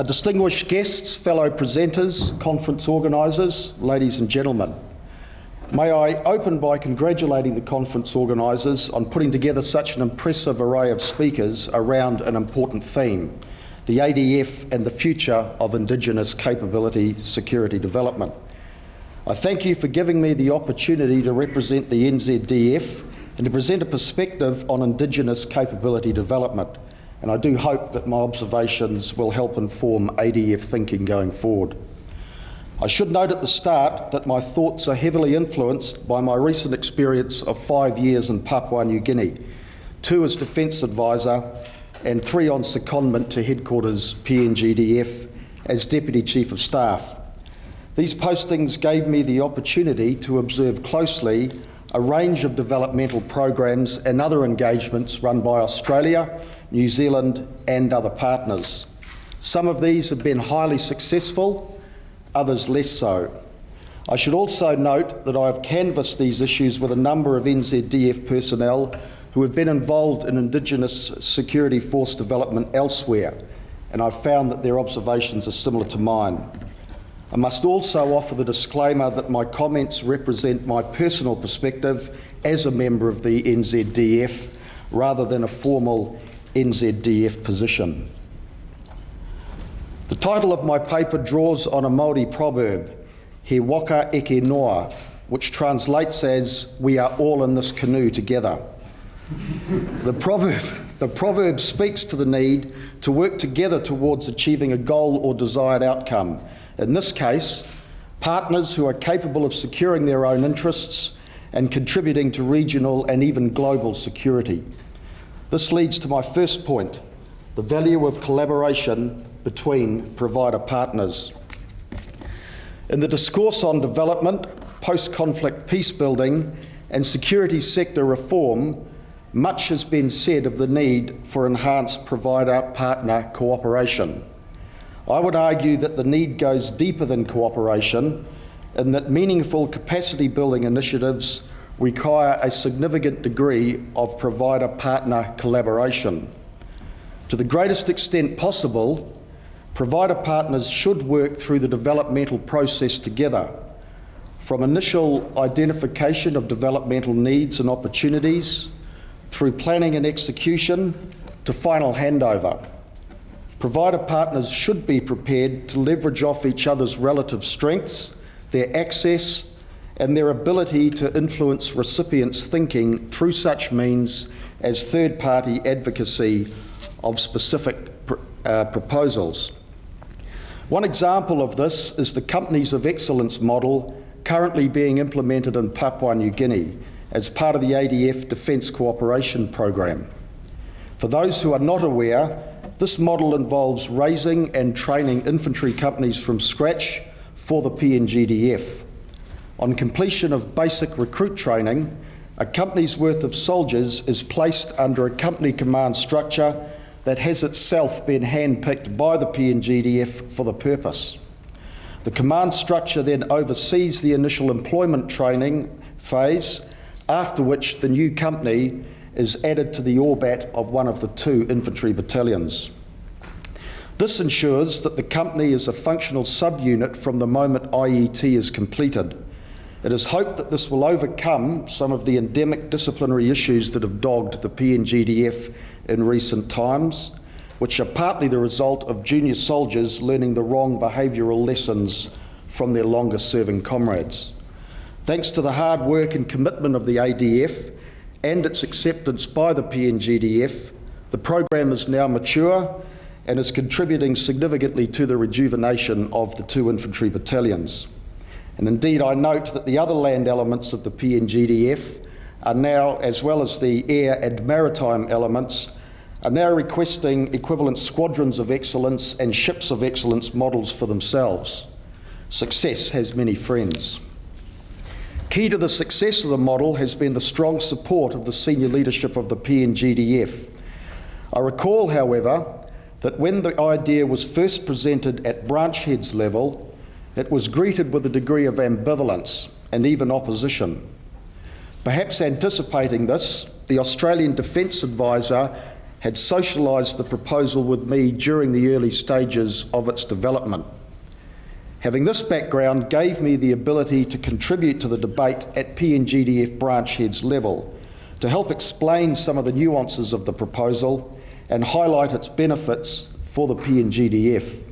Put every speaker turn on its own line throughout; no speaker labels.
Distinguished guests, fellow presenters, conference organisers, ladies and gentlemen. May I open by congratulating the conference organisers on putting together such an impressive array of speakers around an important theme, the ADF and the future of Indigenous capability security development. I thank you for giving me the opportunity to represent the NZDF and to present a perspective on Indigenous capability development. And I do hope that my observations will help inform ADF thinking going forward. I should note at the start that my thoughts are heavily influenced by my recent experience of 5 years in Papua New Guinea, 2 as Defence Advisor and 3 on secondment to Headquarters PNGDF as Deputy Chief of Staff. These postings gave me the opportunity to observe closely a range of developmental programs and other engagements run by Australia, New Zealand and other partners. Some of these have been highly successful, others less so. I should also note that I have canvassed these issues with a number of NZDF personnel who have been involved in Indigenous security force development elsewhere, and I've found that their observations are similar to mine. I must also offer the disclaimer that my comments represent my personal perspective as a member of the NZDF rather than a formal NZDF position. The title of my paper draws on a Māori proverb, He waka eke noa, which translates as, we are all in this canoe together. The proverb speaks to the need to work together towards achieving a goal or desired outcome. In this case, partners who are capable of securing their own interests and contributing to regional and even global security. This leads to my first point, the value of collaboration between provider partners. In the discourse on development, post-conflict peace building and security sector reform, much has been said of the need for enhanced provider-partner cooperation. I would argue that the need goes deeper than cooperation and that meaningful capacity building initiatives require a significant degree of provider-partner collaboration. To the greatest extent possible, provider partners should work through the developmental process together, from initial identification of developmental needs and opportunities, through planning and execution, to final handover. Provider partners should be prepared to leverage off each other's relative strengths, their access, and their ability to influence recipients' thinking through such means as third-party advocacy of specific proposals. One example of this is the Companies of Excellence model currently being implemented in Papua New Guinea as part of the ADF Defence Cooperation Programme. For those who are not aware, this model involves raising and training infantry companies from scratch for the PNGDF. On completion of basic recruit training, a company's worth of soldiers is placed under a company command structure that has itself been handpicked by the PNGDF for the purpose. The command structure then oversees the initial employment training phase, after which the new company is added to the orbat of one of the 2 infantry battalions. This ensures that the company is a functional subunit from the moment IET is completed. It is hoped that this will overcome some of the endemic disciplinary issues that have dogged the PNGDF in recent times, which are partly the result of junior soldiers learning the wrong behavioural lessons from their longer-serving comrades. Thanks to the hard work and commitment of the ADF and its acceptance by the PNGDF, the program is now mature and is contributing significantly to the rejuvenation of the 2 infantry battalions. And indeed, I note that the other land elements of the PNGDF are now, as well as the air and maritime elements, are now requesting equivalent squadrons of excellence and ships of excellence models for themselves. Success has many friends. Key to the success of the model has been the strong support of the senior leadership of the PNGDF. I recall, however, that when the idea was first presented at branch heads level, it was greeted with a degree of ambivalence and even opposition. Perhaps anticipating this, the Australian Defence Advisor had socialised the proposal with me during the early stages of its development. Having this background gave me the ability to contribute to the debate at PNGDF branch heads level, to help explain some of the nuances of the proposal and highlight its benefits for the PNGDF.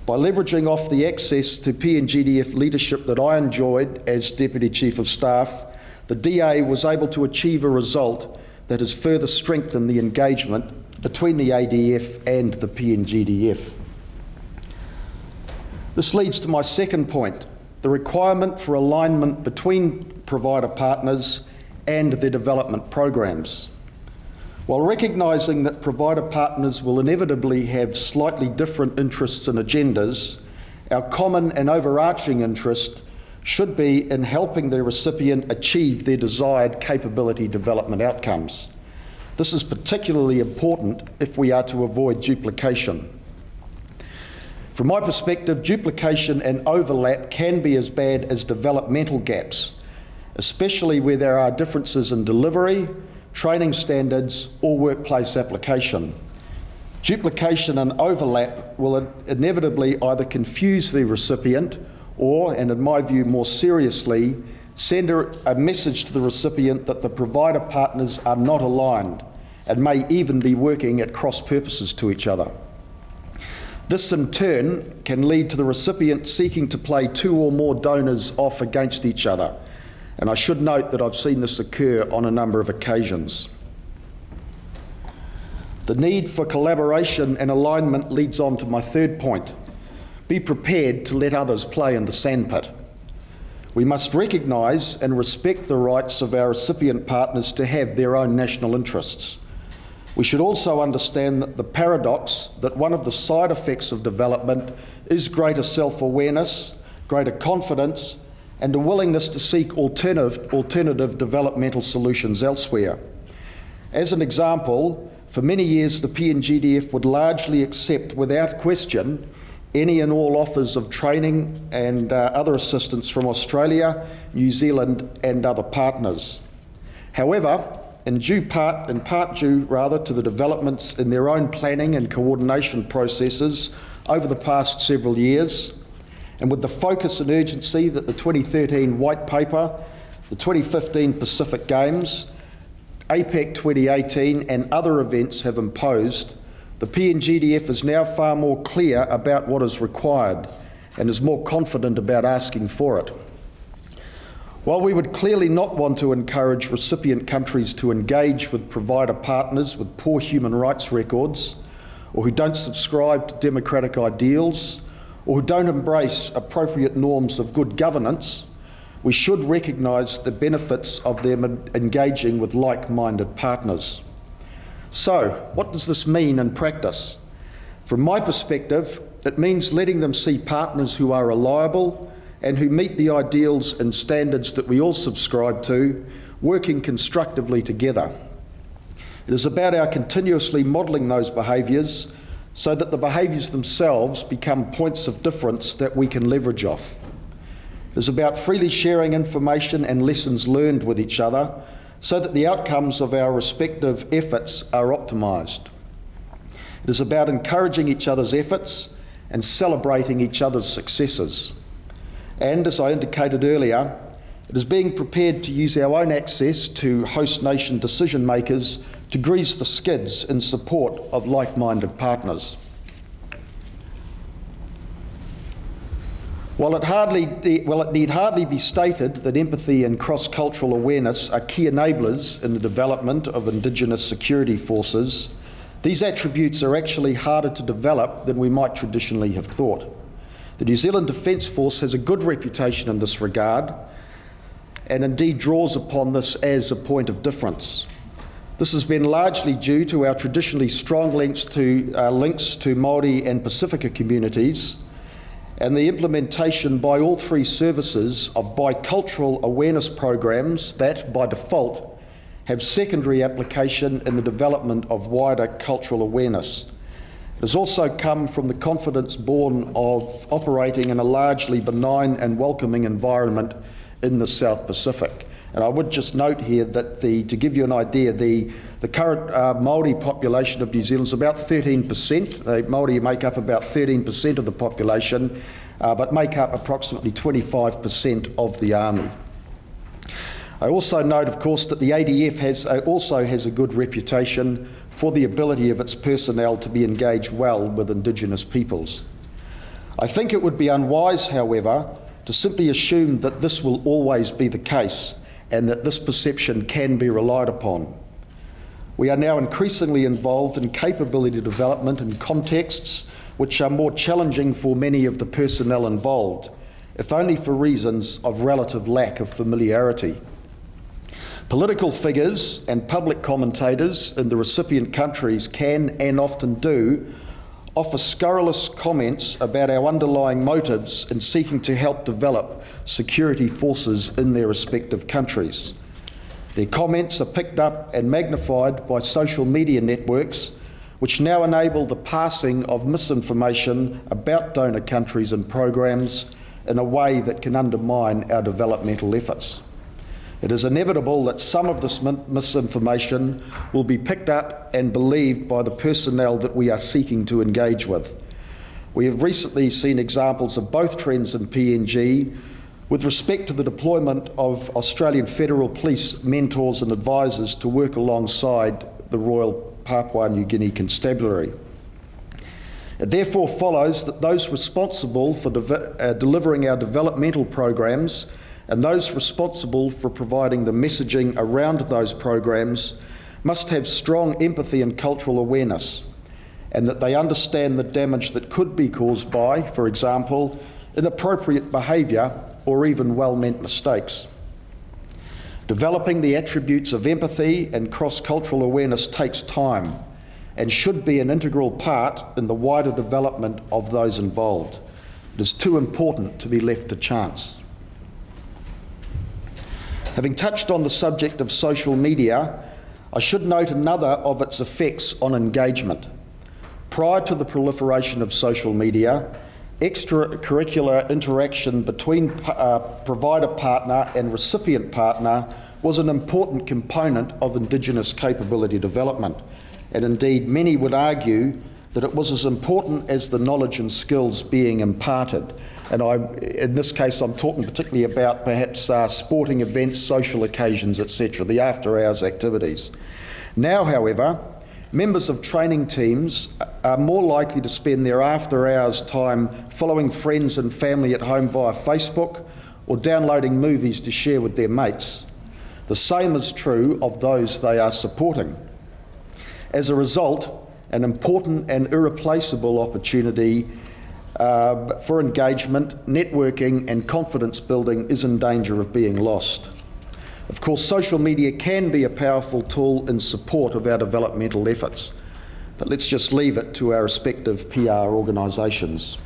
By leveraging off the access to PNGDF leadership that I enjoyed as Deputy Chief of Staff, the DA was able to achieve a result that has further strengthened the engagement between the ADF and the PNGDF. This leads to my second point, the requirement for alignment between provider partners and their development programs. While recognising that provider partners will inevitably have slightly different interests and agendas, our common and overarching interest should be in helping the recipient achieve their desired capability development outcomes. This is particularly important if we are to avoid duplication. From my perspective, duplication and overlap can be as bad as developmental gaps, especially where there are differences in delivery, training standards, or workplace application. Duplication and overlap will inevitably either confuse the recipient or, and in my view more seriously, send a message to the recipient that the provider partners are not aligned and may even be working at cross purposes to each other. This in turn can lead to the recipient seeking to play two or more donors off against each other, and I should note that I've seen this occur on a number of occasions. The need for collaboration and alignment leads on to my third point. Be prepared to let others play in the sandpit. We must recognise and respect the rights of our recipient partners to have their own national interests. We should also understand that the paradox that one of the side effects of development is greater self-awareness, greater confidence, and a willingness to seek alternative developmental solutions elsewhere. As an example, for many years the PNGDF would largely accept without question any and all offers of training and other assistance from Australia, New Zealand and other partners. However, in part due to the developments in their own planning and coordination processes over the past several years, and with the focus and urgency that the 2013 White Paper, the 2015 Pacific Games, APEC 2018 and other events have imposed, the PNGDF is now far more clear about what is required and is more confident about asking for it. While we would clearly not want to encourage recipient countries to engage with provider partners with poor human rights records, or who don't subscribe to democratic ideals, or who don't embrace appropriate norms of good governance, we should recognise the benefits of them engaging with like-minded partners. So, what does this mean in practice? From my perspective, it means letting them see partners who are reliable and who meet the ideals and standards that we all subscribe to, working constructively together. It is about our continuously modelling those behaviours so that the behaviours themselves become points of difference that we can leverage off. It is about freely sharing information and lessons learned with each other so that the outcomes of our respective efforts are optimised. It is about encouraging each other's efforts and celebrating each other's successes. And as I indicated earlier, it is being prepared to use our own access to host nation decision makers to grease the skids in support of like-minded partners. While it need hardly be stated that empathy and cross-cultural awareness are key enablers in the development of Indigenous security forces, these attributes are actually harder to develop than we might traditionally have thought. The New Zealand Defence Force has a good reputation in this regard, and indeed draws upon this as a point of difference. This has been largely due to our traditionally strong links to Māori and Pacifica communities, and the implementation by all three services of bicultural awareness programs that, by default, have secondary application in the development of wider cultural awareness. It has also come from the confidence born of operating in a largely benign and welcoming environment in the South Pacific. And I would just note here that to give you an idea, the current Māori population of New Zealand is about 13%. The Māori make up about 13% of the population, but make up approximately 25% of the army. I also note, of course, that the ADF also has a good reputation for the ability of its personnel to be engaged well with Indigenous peoples. I think it would be unwise, however, to simply assume that this will always be the case and that this perception can be relied upon. We are now increasingly involved in capability development in contexts which are more challenging for many of the personnel involved, if only for reasons of relative lack of familiarity. Political figures and public commentators in the recipient countries can, and often do, offer scurrilous comments about our underlying motives in seeking to help develop security forces in their respective countries. Their comments are picked up and magnified by social media networks, which now enable the passing of misinformation about donor countries and programs in a way that can undermine our developmental efforts. It is inevitable that some of this misinformation will be picked up and believed by the personnel that we are seeking to engage with. We have recently seen examples of both trends in PNG with respect to the deployment of Australian Federal Police mentors and advisors to work alongside the Royal Papua New Guinea Constabulary. It therefore follows that those responsible for delivering our developmental programs and those responsible for providing the messaging around those programs must have strong empathy and cultural awareness, and that they understand the damage that could be caused by, for example, inappropriate behaviour or even well-meant mistakes. Developing the attributes of empathy and cross-cultural awareness takes time and should be an integral part in the wider development of those involved. It is too important to be left to chance. Having touched on the subject of social media, I should note another of its effects on engagement. Prior to the proliferation of social media, extracurricular interaction between provider partner and recipient partner was an important component of Indigenous capability development, and indeed many would argue that it was as important as the knowledge and skills being imparted. And in this case, I'm talking particularly about perhaps sporting events, social occasions, etc., the after-hours activities. Now, however, members of training teams are more likely to spend their after-hours time following friends and family at home via Facebook or downloading movies to share with their mates. The same is true of those they are supporting. As a result, an important and irreplaceable opportunity for engagement, networking and confidence building is in danger of being lost. Of course, social media can be a powerful tool in support of our developmental efforts, but let's just leave it to our respective PR organisations.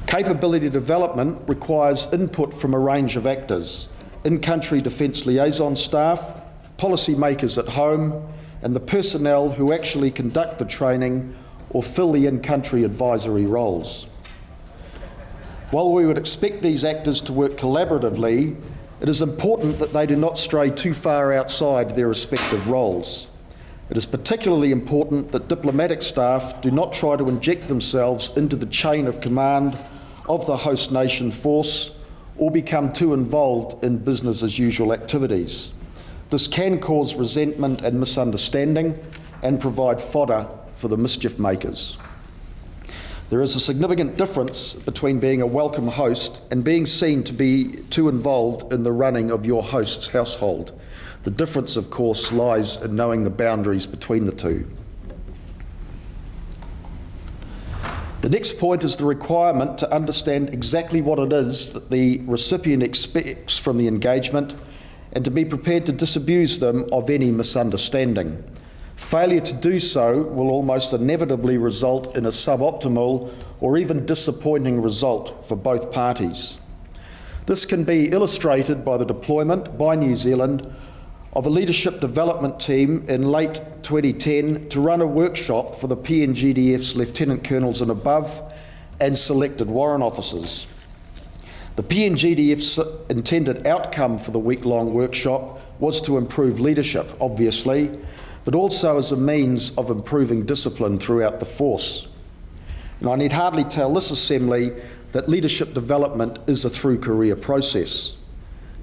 Capability development requires input from a range of actors: in-country defence liaison staff, policymakers at home, and the personnel who actually conduct the training or fill the in-country advisory roles. While we would expect these actors to work collaboratively, it is important that they do not stray too far outside their respective roles. It is particularly important that diplomatic staff do not try to inject themselves into the chain of command of the host nation force or become too involved in business as usual activities. This can cause resentment and misunderstanding and provide fodder for the mischief makers. There is a significant difference between being a welcome host and being seen to be too involved in the running of your host's household. The difference, of course, lies in knowing the boundaries between the two. The next point is the requirement to understand exactly what it is that the recipient expects from the engagement and to be prepared to disabuse them of any misunderstanding. Failure to do so will almost inevitably result in a suboptimal or even disappointing result for both parties. This can be illustrated by the deployment by New Zealand of a leadership development team in late 2010 to run a workshop for the PNGDF's Lieutenant Colonels and above and selected warrant officers. The PNGDF's intended outcome for the week-long workshop was to improve leadership, obviously, but also as a means of improving discipline throughout the force. And I need hardly tell this Assembly that leadership development is a through-career process.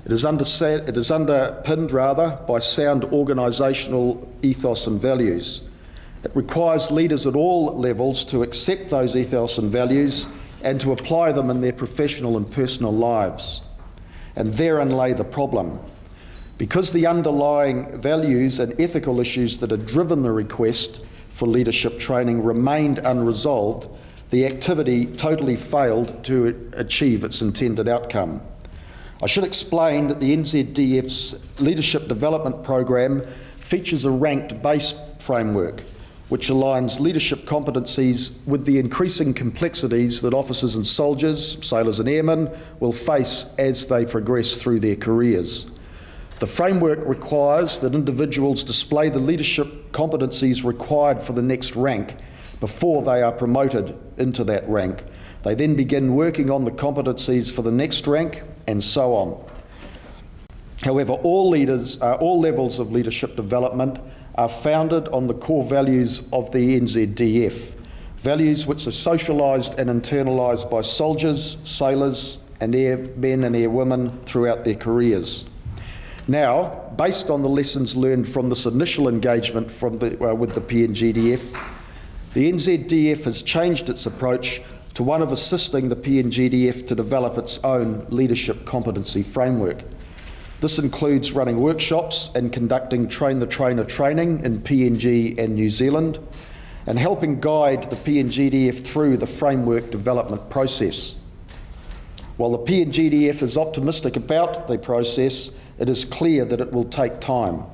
It is underpinned by sound organisational ethos and values. It requires leaders at all levels to accept those ethos and values and to apply them in their professional and personal lives. And therein lay the problem. Because the underlying values and ethical issues that had driven the request for leadership training remained unresolved, the activity totally failed to achieve its intended outcome. I should explain that the NZDF's Leadership Development Program features a ranked base framework which aligns leadership competencies with the increasing complexities that officers and soldiers, sailors and airmen will face as they progress through their careers. The framework requires that individuals display the leadership competencies required for the next rank before they are promoted into that rank. They then begin working on the competencies for the next rank, and so on. However, all levels of leadership development are founded on the core values of the NZDF, values which are socialised and internalised by soldiers, sailors and airmen and airwomen throughout their careers. Now, based on the lessons learned from this initial engagement with the PNGDF, the NZDF has changed its approach to one of assisting the PNGDF to develop its own leadership competency framework. This includes running workshops and conducting train-the-trainer training in PNG and New Zealand, and helping guide the PNGDF through the framework development process. While the PNGDF is optimistic about the process, it is clear that it will take time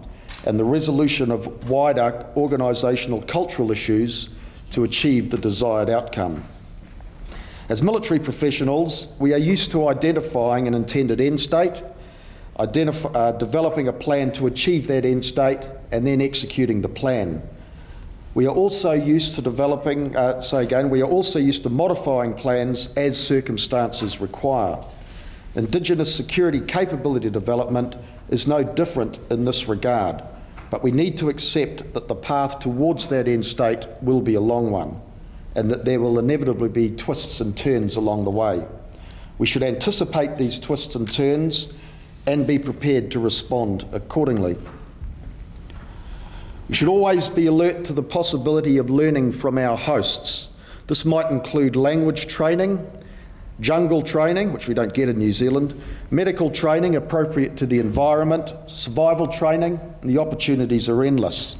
and the resolution of wider organisational cultural issues to achieve the desired outcome. As military professionals, we are used to identifying an intended end state, developing a plan to achieve that end state, and then executing the plan. We are also used to modifying plans as circumstances require. Indigenous security capability development is no different in this regard, but we need to accept that the path towards that end state will be a long one, and that there will inevitably be twists and turns along the way. We should anticipate these twists and turns and be prepared to respond accordingly. We should always be alert to the possibility of learning from our hosts. This might include language training, jungle training, which we don't get in New Zealand, medical training appropriate to the environment, survival training, and the opportunities are endless.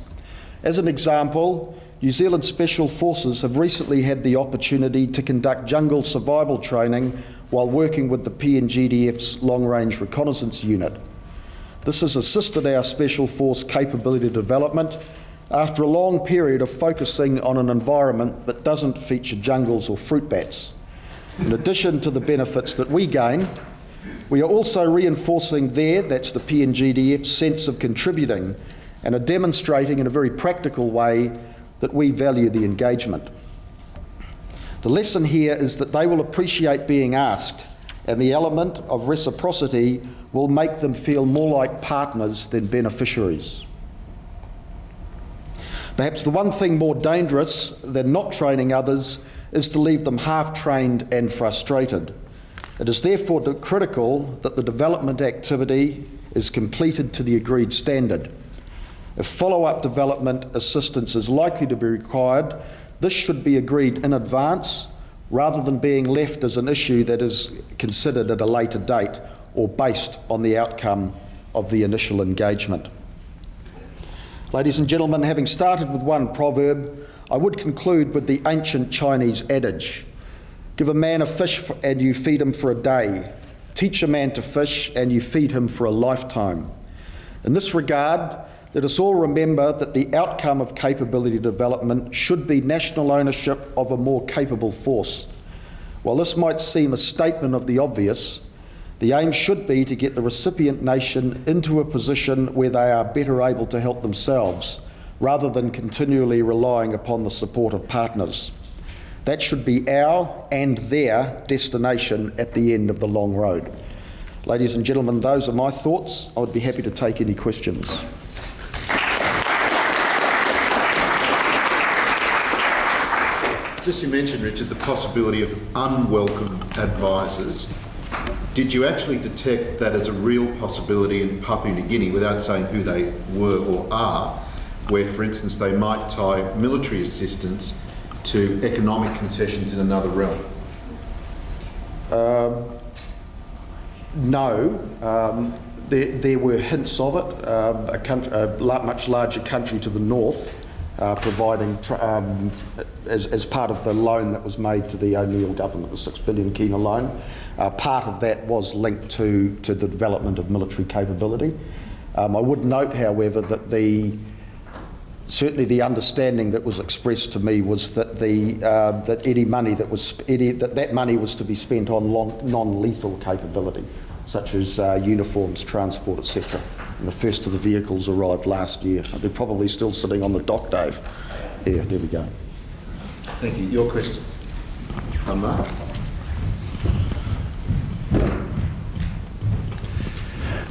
As an example, New Zealand Special Forces have recently had the opportunity to conduct jungle survival training while working with the PNGDF's Long Range Reconnaissance Unit. This has assisted our Special Force capability development after a long period of focusing on an environment that doesn't feature jungles or fruit bats. In addition to the benefits that we gain, we are also reinforcing that's the PNGDF's sense of contributing, and are demonstrating in a very practical way that we value the engagement. The lesson here is that they will appreciate being asked, and the element of reciprocity will make them feel more like partners than beneficiaries. Perhaps the one thing more dangerous than not training others is to leave them half-trained and frustrated. It is therefore critical that the development activity is completed to the agreed standard. If follow-up development assistance is likely to be required, this should be agreed in advance rather than being left as an issue that is considered at a later date or based on the outcome of the initial engagement. Ladies and gentlemen, having started with one proverb, I would conclude with the ancient Chinese adage, "Give a man a fish and you feed him for a day. Teach a man to fish and you feed him for a lifetime." In this regard, let us all remember that the outcome of capability development should be national ownership of a more capable force. While this might seem a statement of the obvious, the aim should be to get the recipient nation into a position where they are better able to help themselves, rather than continually relying upon the support of partners. That should be our and their destination at the end of the long road. Ladies and gentlemen, those are my thoughts. I would be happy to take any questions.
Just you mentioned, Richard, the possibility of unwelcome advisors. Did you actually detect that as a real possibility in Papua New Guinea, without saying who they were or are, where, for instance, they might tie military assistance to economic concessions in another realm?
No. There were hints of it. A much larger country to the north providing, as part of the loan that was made to the O'Neill government, the $6 billion Kina loan, part of that was linked to the development of military capability. I would note, however, that certainly the understanding that was expressed to me was that that any money that money was to be spent on non-lethal capability, such as uniforms, transport, etc. And the first of the vehicles arrived last year. They're probably still sitting on the dock, Dave. Yeah, there we go.
Thank you. Your questions? Mark?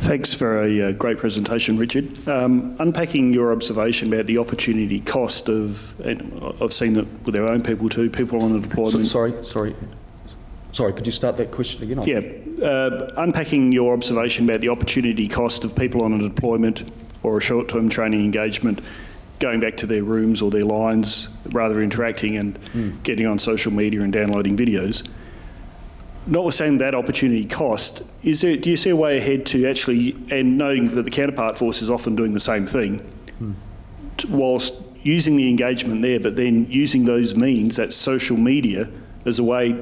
Thanks for a great presentation, Richard. Unpacking your observation about the opportunity cost of, and I've seen it with our own people too, people on a deployment.
Sorry, could you start that question again?
Yeah, unpacking your observation about the opportunity cost of people on a deployment or a short-term training engagement, going back to their rooms or their lines, rather interacting and getting on social media and downloading videos. Notwithstanding that opportunity cost, do you see a way ahead to actually, and noting that the counterpart force is often doing the same thing, whilst using the engagement there, but then using those means, that social media, as a way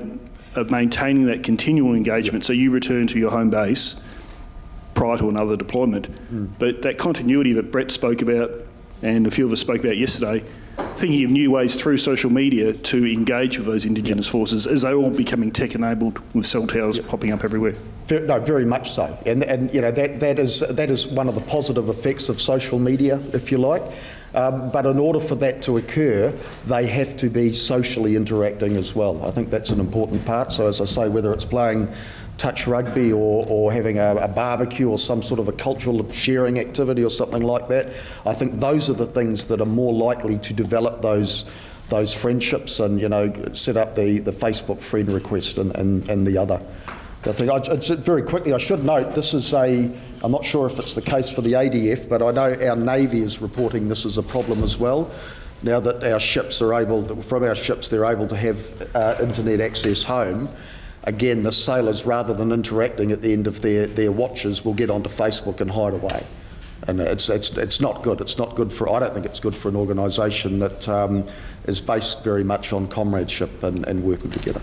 of maintaining that continual engagement, so you return to your home base prior to another deployment, but that continuity that Brett spoke about and a few of us spoke about yesterday, thinking of new ways through social media to engage with those Indigenous forces as they all becoming tech-enabled with cell towers popping up everywhere.
No, very much so, and you know that is one of the positive effects of social media, if you like. But in order for that to occur, they have to be socially interacting as well. I think that's an important part. So as I say, whether it's playing touch rugby or having a barbecue or some sort of a cultural sharing activity or something like that, I think those are the things that are more likely to develop those friendships and, you know, set up the Facebook friend request and the other. I think very quickly, I should note, this is I'm not sure if it's the case for the ADF, but I know our Navy is reporting this as a problem as well. Now that our ships are from our ships, they're able to have internet access home. Again, the sailors, rather than interacting at the end of their watches, will get onto Facebook and hide away. And it's not good. It's not good I don't think it's good for an organisation that is based very much on comradeship and working together.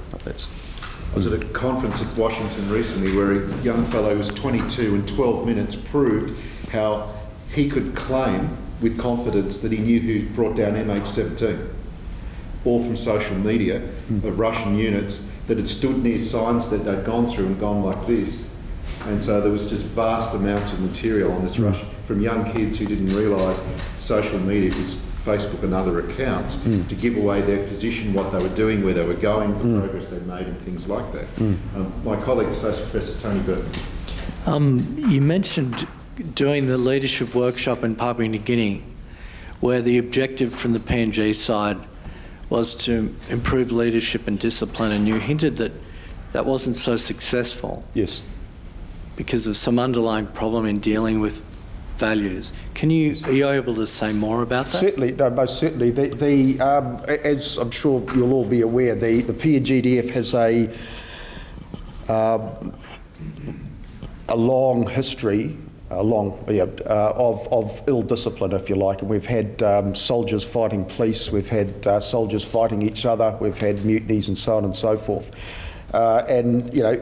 I was at a conference at Washington recently where a young fellow who was 22 in 12 minutes proved how he could claim with confidence that he knew who brought down MH17, all from social media of Russian units that had stood near signs that they'd gone through and gone like this. And so there was just vast amounts of material on this Russian, from young kids who didn't realise social media was Facebook and other accounts to give away their position, what they were doing, where they were going, the progress they'd made and things like that. My colleague, Associate Professor Tony Burton.
You mentioned doing the leadership workshop in Papua New Guinea, where the objective from the PNG side was to improve leadership and discipline, and you hinted that that wasn't so successful.
Yes. Because
of some underlying problem in dealing with values. Are you able to say more about that?
Certainly, no, most certainly. As I'm sure you'll all be aware, the PNGDF has a long history, of ill discipline, if you like. And we've had soldiers fighting police, we've had soldiers fighting each other, we've had mutinies and so on and so forth. And you know,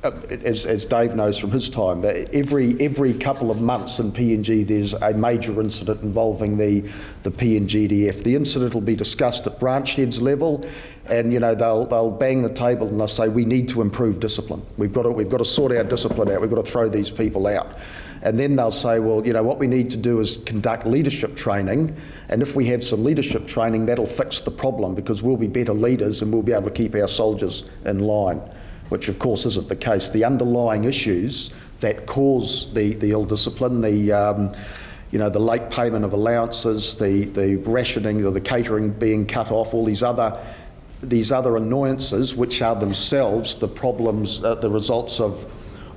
as Dave knows from his time, every couple of months in PNG there's a major incident involving the PNGDF. The incident will be discussed at branch heads level, and they'll bang the table and they'll say we need to improve discipline. We've got to sort our discipline out. We've got to throw these people out. And then they'll say, well, what we need to do is conduct leadership training, and if we have some leadership training, that'll fix the problem because we'll be better leaders and we'll be able to keep our soldiers in line, which of course isn't the case. The underlying issues that cause the ill discipline, the late payment of allowances, the rationing or the catering being cut off, all these other annoyances, which are themselves the problems, the results of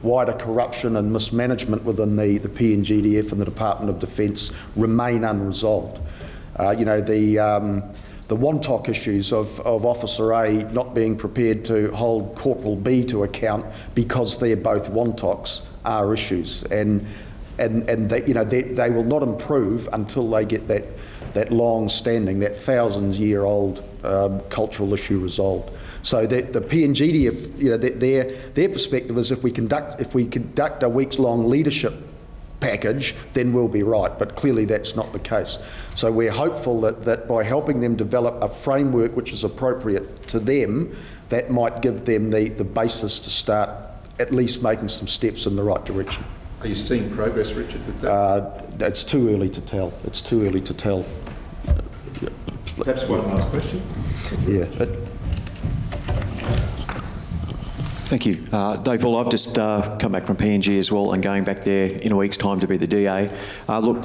wider corruption and mismanagement within the PNGDF and the Department of Defence, remain unresolved. The Wontok issues of Officer A not being prepared to hold Corporal B to account because they're both Wontoks are issues, and they will not improve until they get that long-standing, that thousands-year-old cultural issue resolved. So the PNGDF, their perspective is if we conduct a weeks-long leadership package, then we'll be right. But clearly that's not the case. So we're hopeful that by helping them develop a framework which is appropriate to them, that might give them the basis to start at least making some steps in the right direction.
Are you seeing progress, Richard, with that?
It's too early to tell. It's too early to tell.
Perhaps one last question.
Yeah.
Thank you. Dave, well, I've just come back from PNG as well and going back there in a week's time to be the DA. Look,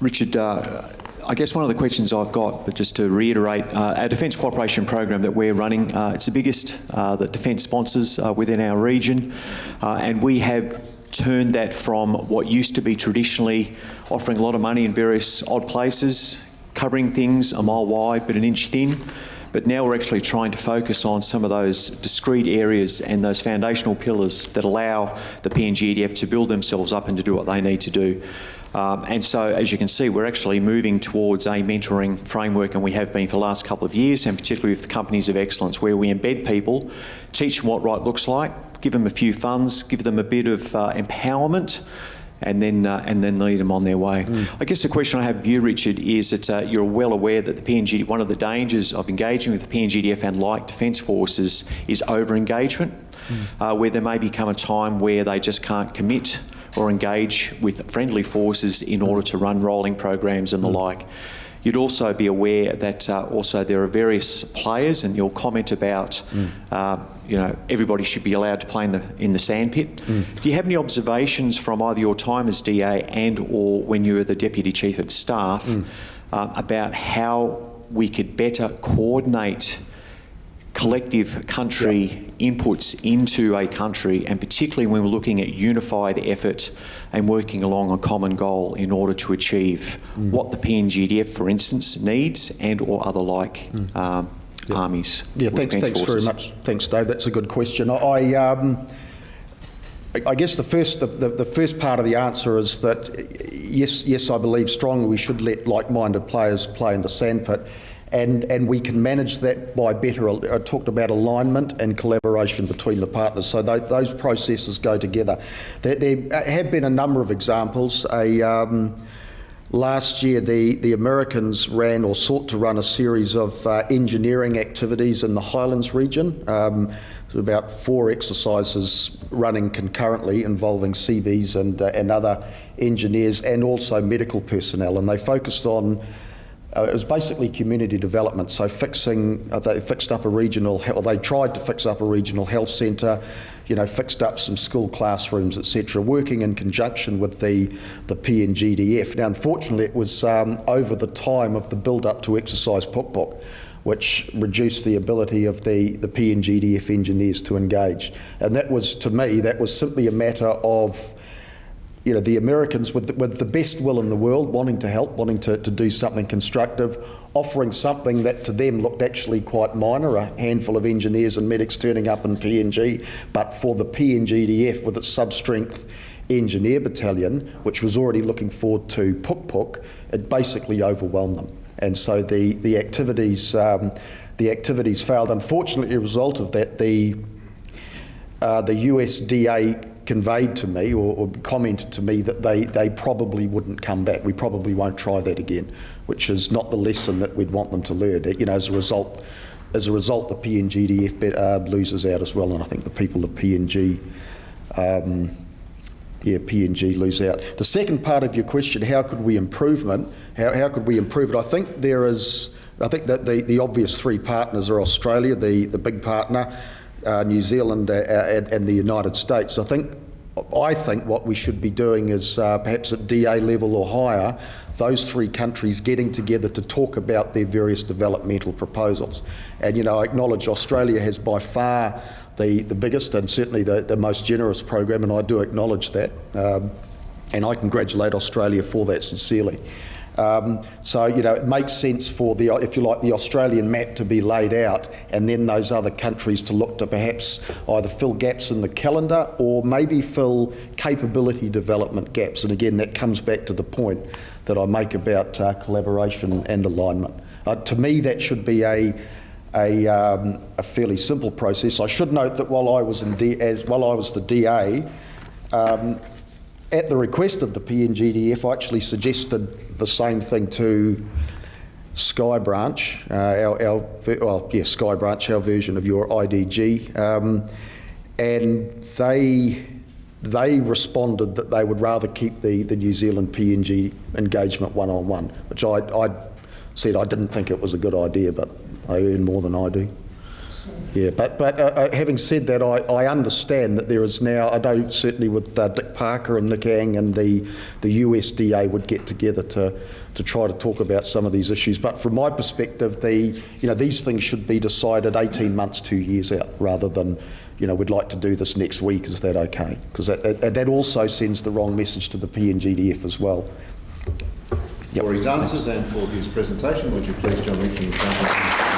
Richard, I guess one of the questions I've got, but just to reiterate, our Defence Cooperation Program that we're running, it's the biggest that Defence sponsors within our region, and we have turned that from what used to be traditionally offering a lot of money in various odd places, covering things a mile wide but an inch thin. But now we're actually trying to focus on some of those discrete areas and those foundational pillars that allow the PNGDF to build themselves up and to do what they need to do. And so, as you can see, we're actually moving towards a mentoring framework, and we have been for the last couple of years, and particularly with the Companies of Excellence, where we embed people, teach them what right looks like, give them a few funds, give them a bit of empowerment, and then lead them on their way. I guess the question I have of you, Richard, is that you're well aware that one of the dangers of engaging with the PNGDF and like Defence Forces is over-engagement, where there may become a time where they just can't commit or engage with friendly forces in order to run rolling programs and the like. You'd also be aware that also there are various players, and your comment about everybody should be allowed to play in the sandpit. Do you have any observations from either your time as DA and or when you were the Deputy Chief of Staff about how we could better coordinate collective country inputs into a country, and particularly when we're looking at unified effort and working along a common goal in order to achieve what the PNGDF, for instance, needs and or other like armies?
Yeah, thanks very much. Thanks, Dave. That's a good question. I guess the first part of the answer is that yes, I believe strongly we should let like-minded players play in the sandpit. And we can manage that by I talked about alignment and collaboration between the partners, so those processes go together. There have been a number of examples. Last year, the Americans ran or sought to run a series of engineering activities in the Highlands region. About 4 exercises running concurrently involving CBs and other engineers and also medical personnel, and they focused on it was basically community development, so they fixed up a regional, or they tried to fix up a regional health centre, fixed up some school classrooms, etc., working in conjunction with the PNGDF. Now, unfortunately, it was over the time of the build-up to exercise Puk Puk, which reduced the ability of the PNGDF engineers to engage. And that was, to me, simply a matter of the Americans with the best will in the world, wanting to help, wanting to do something constructive, offering something that to them looked actually quite minor, a handful of engineers and medics turning up in PNG, but for the PNGDF with its sub-strength engineer battalion, which was already looking forward to Puk Puk, it basically overwhelmed them. And so the activities failed. Unfortunately, as a result of that, the USDA conveyed to me or commented to me that they probably wouldn't come back. We probably won't try that again, which is not the lesson that we'd want them to learn. You know, as a result, the PNGDF loses out as well, and I think the people of PNG, PNG lose out. The second part of your question, how could we improve it? How could we improve it? I think that the obvious three partners are Australia, the big partner, New Zealand and the United States. I think what we should be doing is perhaps at DA level or higher, those three countries getting together to talk about their various developmental proposals. And, you know, I acknowledge Australia has by far the biggest and certainly the most generous program, and I do acknowledge that. And I congratulate Australia for that sincerely. So, you know, it makes sense for the Australian map to be laid out, and then those other countries to look to perhaps either fill gaps in the calendar or maybe fill capability development gaps. And again, that comes back to the point that I make about collaboration and alignment. To me, that should be a fairly simple process. I should note that while I was the DA. At the request of the PNGDF, I actually suggested the same thing to Sky Branch, Sky Branch, our version of your IDG, and they responded that they would rather keep the New Zealand PNG engagement one-on-one, which I said I didn't think it was a good idea, but they earn more than I do. Yeah, but having said that, I understand that there is now, I know certainly with Dick Parker and Nick Ang and the USDA would get together to try to talk about some of these issues. But from my perspective, these things should be decided 18 months, 2 years out, rather than, you know, we'd like to do this next week. Is that okay? Because that also sends the wrong message to the PNGDF as well.
Yep. For his answers and for his presentation, would you please join me in the